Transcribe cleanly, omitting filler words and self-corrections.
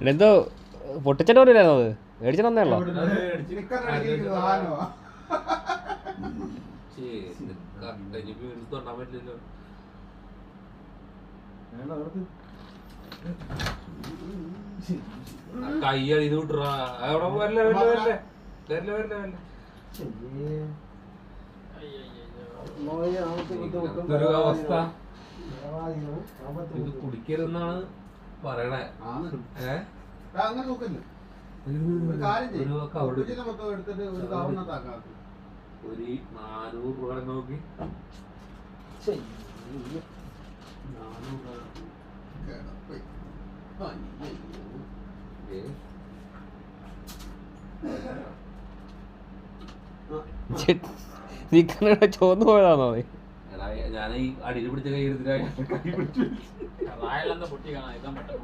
എന്തോ പൊട്ടിച്ചിട്ട് പോലില്ലായിരുന്നോ അത്? മേടിച്ചിട്ട് വന്നേയുള്ളോ? കയ്യ ഇത് വിട്ടുറാ അവിടെ വരല്ലേ വരല്ലേ വരല്ലേ വരല്ലേ വരല്ലേ ഒരു അവസ്ഥ ഇത് കുടിക്കരുതെന്നാണ് പറയണേ. ഒരു 400 രൂപ നോക്കി നീക്കണ ചോന്നു പോയതാണോ? ഞാൻ ഈ അടിയിൽ പിടിച്ച കൈ എടുത്തിട്ട് കൈ പിടിച്ചു.